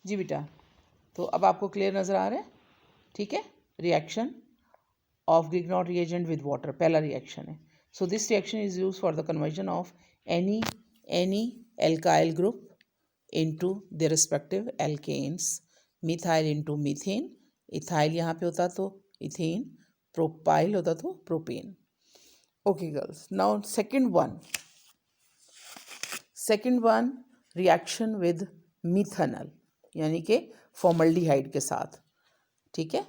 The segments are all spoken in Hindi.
जी बेटा, तो अब आपको क्लियर नज़र आ रहा है, ठीक है। Reaction of Grignard reagent with water पहला रिएक्शन है। So this reaction is use for the conversion of any alkyl group into the respective alkanes. Methyl into methane, ethyl यहाँ पे होता तो इथेन, प्रोपाइल होता तो propane. Okay girls, now second one reaction with methanol यानी कि फॉर्मल्डिहाइड के साथ, ठीक है।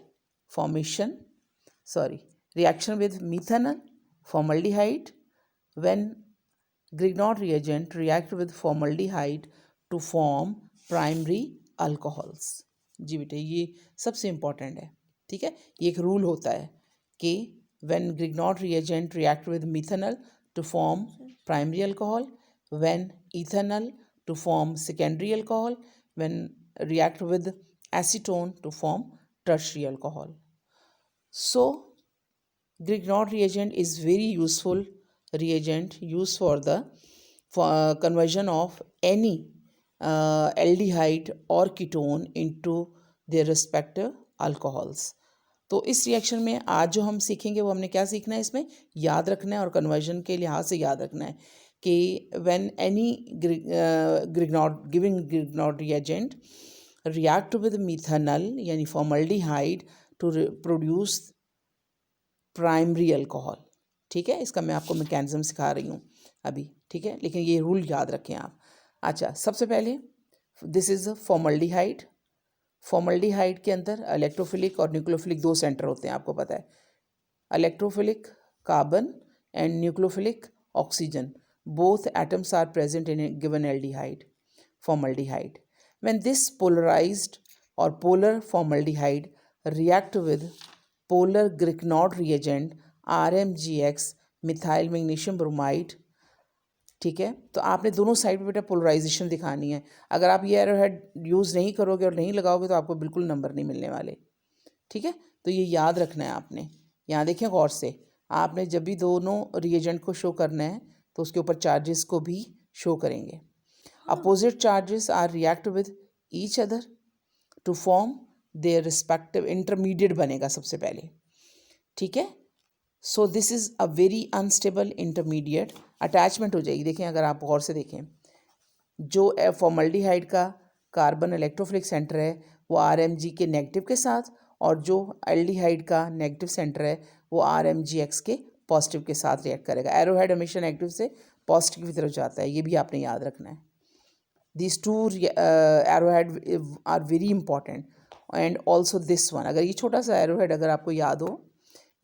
Reaction with methanol formaldehyde when Grignard reagent react with formaldehyde to form primary alcohols। जी बेटे, ये सबसे इम्पॉर्टेंट है, ठीक है। ये एक रूल होता है कि when Grignard reagent react with methanol to form primary alcohol, when ethanol to form secondary alcohol, when react with acetone to form tertiary alcohol. So Grignard reagent is very useful reagent used for the conversion of any aldehyde or ketone into their respective alcohols। तो इस रिएक्शन में आज जो हम सीखेंगे वो हमने क्या सीखना है, इसमें याद रखना है और कन्वर्जन के लिहाज से याद रखना है कि when any Grignard reagent react with methanol यानी formaldehyde to produce primary alcohol, ठीक है। इसका मैं आपको मैकेनिज्म सिखा रही हूँ अभी, ठीक है, लेकिन ये रूल याद रखें आप। अच्छा, सबसे पहले दिस इज़ फॉर्मल्डिहाइड। फॉर्मल्डिहाइड के अंदर इलेक्ट्रोफिलिक और न्यूक्लियोफिलिक दो सेंटर होते हैं, आपको पता है। Electrophilic carbon and nucleophilic oxygen, both atoms are present in a given aldehyde formaldehyde. When this polarized or polar formaldehyde react with polar Grignard reagent RMGX methyl magnesium bromide, ठीक है, तो आपने दोनों साइड पे बेटा पोलराइजेशन दिखानी है। अगर आप ये एरोहेड यूज़ नहीं करोगे और नहीं लगाओगे तो आपको बिल्कुल नंबर नहीं मिलने वाले, ठीक है। तो ये याद रखना है आपने। यहाँ देखें गौर से, आपने जब भी दोनों रिएजेंट को शो करना है तो उसके ऊपर चार्जेस को भी शो करेंगे। Opposite charges are react with each other to form their respective intermediate बनेगा सबसे पहले, ठीक है। So this is a very unstable intermediate, attachment हो जाएगी। देखें, अगर आप गौर से देखें, जो फॉर्मल्डिहाइड का कार्बन इलेक्ट्रोफिलिक सेंटर है वो RMG के नेगेटिव के साथ, और जो एल्डिहाइड का नेगेटिव सेंटर है वो RMGX के पॉजिटिव के साथ रिएक्ट करेगा। एरोहेड हमेशा नेगेटिव से पॉजिटिव की तरफ जाता है, ये भी आपने याद रखना है। These two arrowhead are very important and also this one। अगर ये छोटा सा arrowhead अगर आपको याद हो,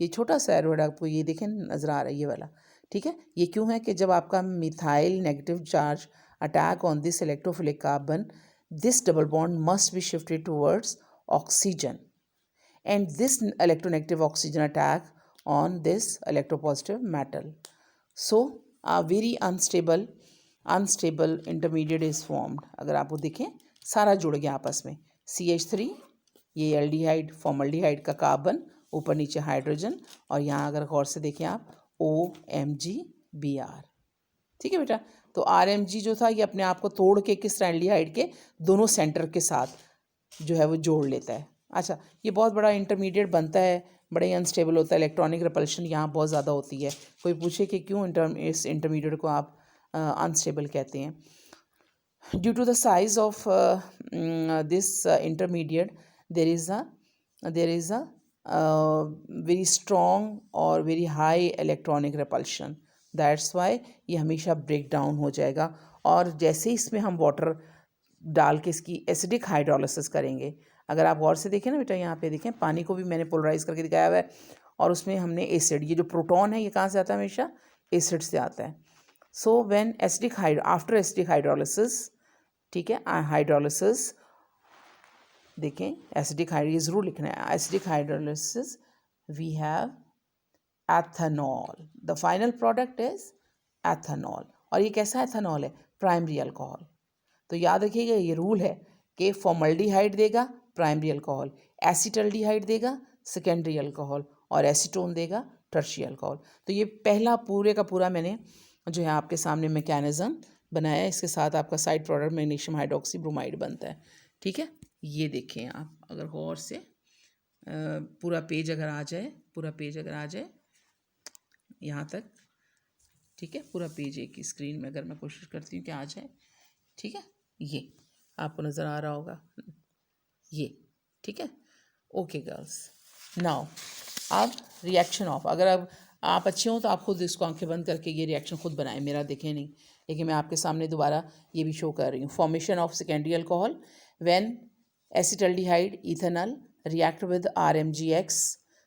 ये छोटा सा arrowhead आपको ये देखें नज़र आ रहा है, ये वाला, ठीक है। ये क्यों है कि जब आपका methyl negative charge attack on this electrophilic carbon, this double bond must be shifted towards oxygen and this electronegative oxygen attack on this electropositive metal. So a very unstable intermediate is formed. अगर आप वो देखें, सारा जुड़ गया आपस में। CH3, ये एल्डिहाइड फॉर्मल्डिहाइड का कार्बन, ऊपर नीचे हाइड्रोजन, और यहाँ अगर गौर से देखें आप OMgBr, ठीक है बेटा। तो RMG जो था ये अपने आप को तोड़ के किस एल्डिहाइड के दोनों सेंटर के साथ जो है वो जोड़ लेता है। अच्छा, ये बहुत बड़ा इंटरमीडिएट बनता है, बड़ा ही अनस्टेबल होता है, इलेक्ट्रॉनिक रिपल्शन यहाँ बहुत ज़्यादा होती है। कोई पूछे कि क्यों इस इंटरमीडिएट को आप अनस्टेबल कहते हैं। Due to the size of this intermediate there is a very strong और very high electronic repulsion, that's why ये हमेशा ब्रेक डाउन हो जाएगा। और जैसे इसमें हम वाटर डाल के इसकी एसिडिक हाइड्रोलिसिस करेंगे, अगर आप गौर से देखें ना बेटा, यहाँ पे देखें, पानी को भी मैंने पोलराइज करके दिखाया हुआ है, और उसमें हमने एसिड, ये जो प्रोटॉन है ये कहाँ से आता है, हमेशा एसिड से आता है। So when after acidic hydrolysis, ठीक है, हाइड्रोलिसिस देखें, एसिडिक हाइड्रोलिसिस जरूर लिखना है, acidic hydrolysis we have ethanol, the final product is ethanol. और ये कैसा एथेनॉल है, प्राइमरी अल्कोहल। तो याद रखिएगा ये रूल है कि फॉर्मल्डिहाइड देगा प्राइमरी अल्कोहल, एसिटल्डिहाइड देगा सेकेंडरी अल्कोहल, और एसीटोन देगा टर्शियरी अल्कोहल। तो ये पहला पूरे का पूरा मैंने जो है आपके सामने मैकेनिज्म बनाया है। इसके साथ आपका side product magnesium hydroxy bromide बनता है, ठीक है, ये देखें आप अगर गौर से पूरा पेज अगर आ जाए, पूरा पेज अगर आ जाए यहाँ तक, ठीक है, पूरा पेज एक ही स्क्रीन में अगर मैं कोशिश करती हूँ कि आ जाए, ठीक है, ये आपको नज़र आ रहा होगा ये, ठीक है। ओके गर्ल्स, नाउ अब रिएक्शन ऑफ, अगर अब आप अच्छे हो तो आप खुद इसको आंखें बंद करके ये रिएक्शन खुद बनाएं, मेरा देखें नहीं, लेकिन मैं आपके सामने दोबारा ये भी शो कर रही हूँ। Formation of secondary alcohol when acetaldehyde ethanol react with RMgX,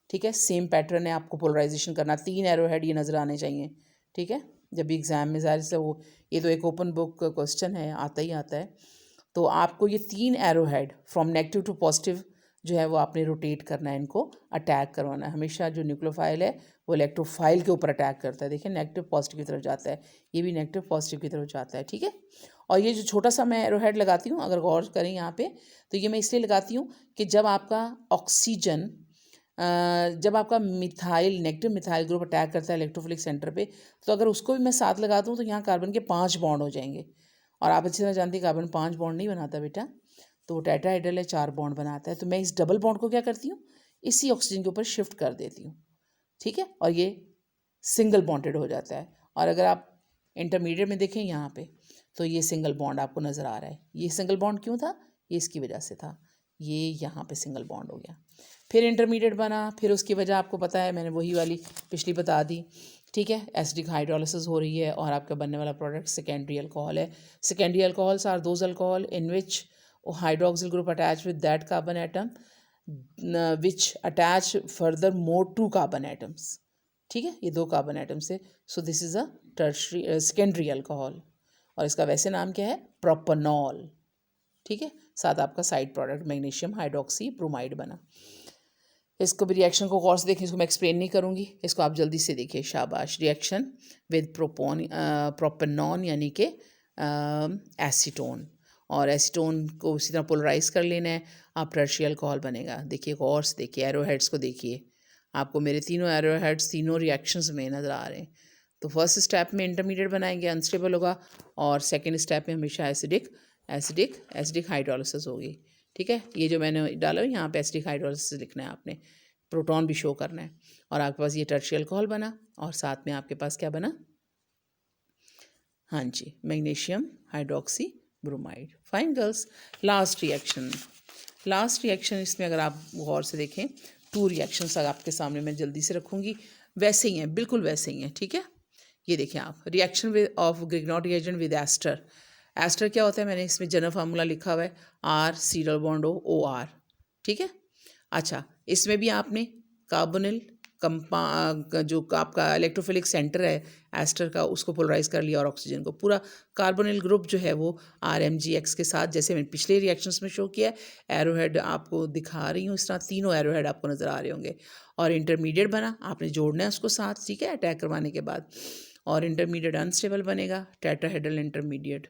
ठीक है, सेम पैटर्न है, आपको पोलराइजेशन करना, 3 एरोहेड ये नज़र आने चाहिए, ठीक है, जब भी एग्ज़ाम में ज़ाहिर से वो, ये तो एक ओपन बुक क्वेश्चन है, आता ही आता है, तो आपको ये 3 arrowhead from negative to positive जो है वो आपने रोटेट करना है, इनको अटैक करवाना है। हमेशा जो न्यूक्लियोफाइल है वो इलेक्ट्रोफाइल के ऊपर अटैक करता है, देखिए नेगेटिव पॉजिटिव की तरफ जाता है, ये भी नेगेटिव पॉजिटिव की तरफ जाता है, ठीक है। और ये जो छोटा सा मैं एरोहेड लगाती हूँ, अगर गौर करें यहाँ पे, तो ये मैं इसलिए लगाती हूँ कि जब आपका ऑक्सीजन, जब आपका methyl, negative methyl group attack करता है इलेक्ट्रोफिलिक सेंटर पे, तो अगर उसको भी मैं साथ लगा दूँ तो यहाँ कार्बन के 5 बॉन्ड हो जाएंगे, और आप अच्छी तरह जानते हैं कार्बन 5 बॉन्ड नहीं बनाता बेटा, तो वो टेट्राहेड्रल है, 4 बॉन्ड बनाता है। तो मैं इस डबल बॉन्ड को क्या करती हूँ, इसी ऑक्सीजन के ऊपर शिफ्ट कर देती हूँ, ठीक है, और ये सिंगल बॉन्डेड हो जाता है। और अगर आप इंटरमीडिएट में देखें यहाँ पे, तो ये सिंगल बॉन्ड आपको नज़र आ रहा है, ये सिंगल बॉन्ड क्यों था, ये इसकी वजह से था, ये यहाँ पे सिंगल बॉन्ड हो गया। फिर इंटरमीडिएट बना, फिर उसकी वजह आपको पता है, मैंने वही वाली पिछली बता दी, ठीक है, एसिडिक हाइड्रोलिसिस हो रही है और आपका बनने वाला प्रोडक्ट सेकेंडरी अल्कोहल है। Secondary alcohols are those alcohol in which hydroxyl group attach with that carbon atom which attach further more 2 carbon atoms, ठीक है, ये 2 कार्बन एटम्स है। So this is a tertiary secondary alcohol, और इसका वैसे नाम क्या है, प्रोपेनॉल, ठीक है, साथ आपका side product magnesium hydroxy bromide बना। इसको भी रिएक्शन को गौर से देखें, इसको मैं एक्सप्लेन नहीं करूँगी, इसको आप जल्दी से देखिए, शाबाश। रिएक्शन विद प्रोपेनॉन यानी कि एसीटोन, और एसीटोन को उसी तरह पोलराइज कर लेना है, आप टर्शियल अल्कोहल बनेगा। देखिए गौर से देखिए, एरोहेड्स को देखिए, आपको मेरे तीनों एरोहेड्स तीनों रिएक्शंस में नज़र आ रहे हैं। तो फर्स्ट स्टेप में इंटरमीडिएट बनाएंगे, अनस्टेबल होगा, और सेकेंड स्टेप में हमेशा एसिडिक हाइड्रोलिसिस होगी, ठीक है। ये जो मैंने डाला यहाँ पे एसिडिक हाइड्रोलिसिस लिखना है आपने, प्रोटॉन भी शो करना है, और आपके पास ये टर्शियल अल्कोहल बना, और साथ में आपके पास क्या बना, हाँ जी, magnesium hydroxy bromide. Fine girls, last reaction इसमें अगर आप गौर से देखें, 2 रिएक्शंस आपके सामने मैं जल्दी से रखूँगी, वैसे ही हैं, बिल्कुल वैसे ही हैं, ठीक है। ये देखें आप, reaction with of Grignard reagent with ester. Ester क्या होता है, मैंने इसमें जनरल फार्मूला लिखा हुआ है, R सीरल बॉन्ड OR, ठीक है। अच्छा, इसमें भी आपने कार्बोनिल जो आपका इलेक्ट्रोफिलिक सेंटर है एस्टर का, उसको पोलराइज कर लिया, और ऑक्सीजन को, पूरा कार्बोनिल ग्रुप जो है वो RMgX के साथ, जैसे मैंने पिछले रिएक्शंस में शो किया है, एरोहेड आपको दिखा रही हूँ, इस तरह तीनों एरोहेड आपको नज़र आ रहे होंगे, और इंटरमीडिएट बना, आपने जोड़ना है उसको साथ, ठीक है, अटैक करवाने के बाद, और इंटरमीडिएट अनस्टेबल बनेगा, टेट्राहेड्रल इंटरमीडिएट।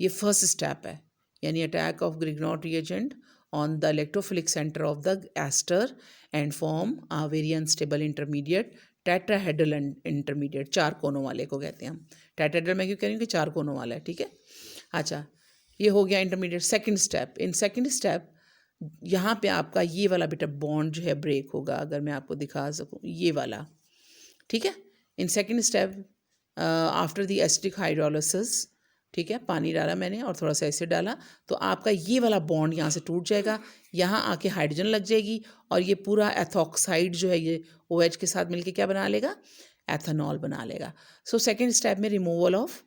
ये फर्स्ट स्टेप है, यानी attack of Grignard reagent on the electrophilic center of the ester and form a very unstable intermediate tetrahedral intermediate, 4 कोनों वाले को कहते हैं हम। टेट्राहेड्रल मैं क्यों कह रही हूँ कि 4 कोनों वाला है, ठीक है। अच्छा, ये हो गया intermediate. Second step, in second step यहाँ पे आपका ये वाला बेटा बॉन्ड जो है ब्रेक होगा, अगर मैं आपको दिखा सकूँ, ये वाला, ठीक है। In second step after the acidic hydrolysis, ठीक है, पानी डाला मैंने और थोड़ा सा एसिड डाला, तो आपका ये वाला बॉन्ड यहाँ से टूट जाएगा, यहाँ आके हाइड्रोजन लग जाएगी, और ये पूरा एथॉक्साइड जो है ये OH के साथ मिलके क्या बना लेगा, एथेनॉल बना लेगा। सो सेकेंड स्टेप में रिमूवल ऑफ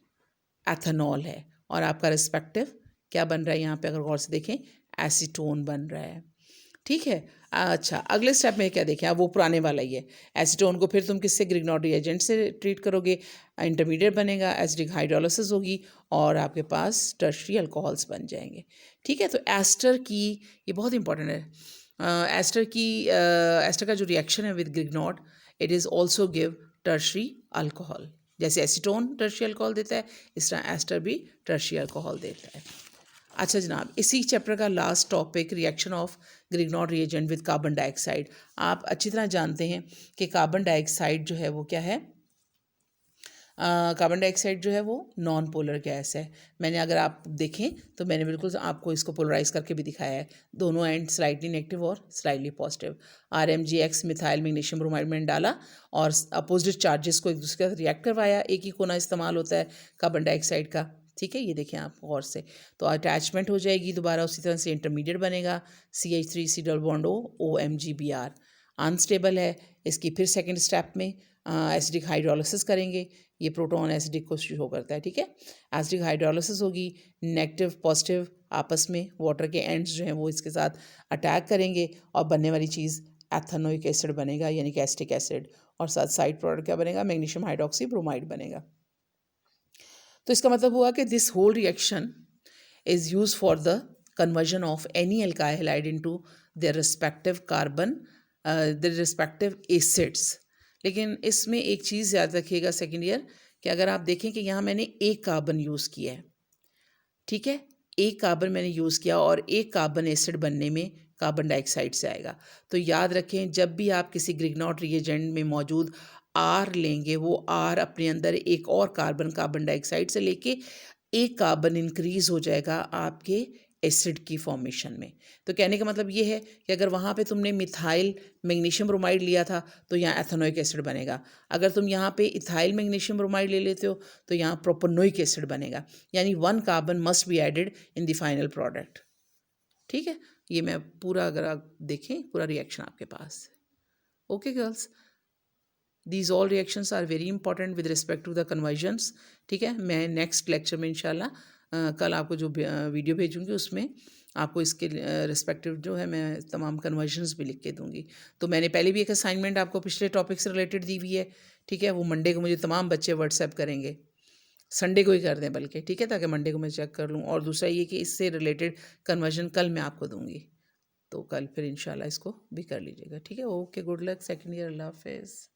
एथेनॉल है, और आपका रिस्पेक्टिव क्या बन रहा है, यहाँ पे अगर गौर से देखें, एसीटोन बन रहा है, ठीक है। अच्छा, अगले स्टेप में क्या देखें, अब वो पुराने वाला ही है, एसीटोन को फिर तुम किससे, ग्रिग्नॉट रिएजेंट से ट्रीट करोगे, इंटरमीडिएट बनेगा, एसिडिक हाइड्रोलिसिस होगी, और आपके पास टर्शरी अल्कोहल्स बन जाएंगे, ठीक है। तो एस्टर की, ये बहुत इंपॉर्टेंट है, एस्टर का जो रिएक्शन है with Grignard, it is also give tertiary alcohol, जैसे एसीटोन टर्शरी अल्कोहल देता है, इस तरह एस्टर भी टर्शरी अल्कोहल देता है। अच्छा जनाब, इसी चैप्टर का last topic, reaction of Grignard reagent with carbon dioxide. आप अच्छी तरह जानते हैं कि कार्बन डाइऑक्साइड जो है वो क्या है, कार्बन डाइऑक्साइड जो है वो नॉन पोलर गैस है। मैंने अगर आप देखें तो मैंने बिल्कुल आपको इसको पोलराइज करके भी दिखाया है, दोनों एंड स्लाइटली नेगेटिव और slightly positive. RMgX methyl magnesium bromide मैंने डाला और अपोजिट चार्जेस को एक दूसरे के साथ रिएक्ट करवाया। एक ही कोना इस्तेमाल होता है कार्बन डाइऑक्साइड का, ठीक है, ये देखें आप गौर से। तो अटैचमेंट हो जाएगी दोबारा उसी तरह से, इंटरमीडिएट बनेगा CH3C double bond OMGBr। Unstable है, इसकी फिर सेकेंड स्टेप में एसिडिक हाइड्रोलिसिस करेंगे, ये प्रोटॉन एसिडिक को शो करता है, ठीक है। एसिडिक हाइड्रोलिसिस होगी, नेगेटिव पॉजिटिव आपस में वाटर के एंड्स जो हैं वो इसके साथ अटैक करेंगे और बनने वाली चीज़ एथेनोइक एसिड बनेगा यानी कि एसिटिक एसिड, और साथ साइड प्रोडक्ट क्या बनेगा, मैग्नीशियम हाइड्रोक्सी ब्रोमाइड बनेगा। तो इसका मतलब हुआ कि this whole reaction is use for the conversion of any alkyl halide into their respective carbon their respective acids. लेकिन इसमें एक चीज़ याद रखिएगा सेकेंड ईयर, कि अगर आप देखें कि यहाँ मैंने एक कार्बन यूज़ किया है, ठीक है, एक कार्बन मैंने यूज़ किया और एक कार्बन एसिड बनने में कार्बन डाइऑक्साइड से आएगा। तो याद रखें जब भी आप किसी ग्रिग्नॉट रिएजेंट में मौजूद R लेंगे, वो R अपने अंदर एक और कार्बन डाइऑक्साइड से लेके एक कार्बन इंक्रीज हो जाएगा आपके एसिड की फॉर्मेशन में। तो कहने का मतलब ये है कि अगर वहाँ पे तुमने मिथाइल मैग्नीशियम ब्रोमाइड लिया था तो यहाँ एथेनोइक एसिड बनेगा, अगर तुम यहाँ पे इथाइल मैग्नीशियम ब्रोमाइड ले लेते हो तो यहाँ प्रोपेनोइक एसिड बनेगा, यानी one carbon must be added in the final product, ठीक है। ये मैं पूरा, अगर आप देखें पूरा रिएक्शन आपके पास है। Okay girls, these all reactions are very important with respect to the conversions, ठीक है। मैं नेक्स्ट लेक्चर में इंशाल्लाह कल आपको जो वीडियो भेजूंगी उसमें आपको इसके रिस्पेक्टिव जो है मैं तमाम कन्वर्जन्स भी लिख के दूंगी। तो मैंने पहले भी एक असाइनमेंट आपको पिछले टॉपिक से रिलेटेड दी हुई है, ठीक है, वो मंडे को मुझे तमाम बच्चे व्हाट्सएप करेंगे, संडे को ही कर दें बल्कि, ठीक है, ताकि मंडे को मैं चेक कर लूँ। और दूसरा ये कि इससे रिलेटेड कन्वर्जन कल मैं आपको दूंगी, तो कल फिर इंशाल्लाह इसको भी कर लीजिएगा, ठीक है। Okay, good luck second year, अल्लाह हाफिज़।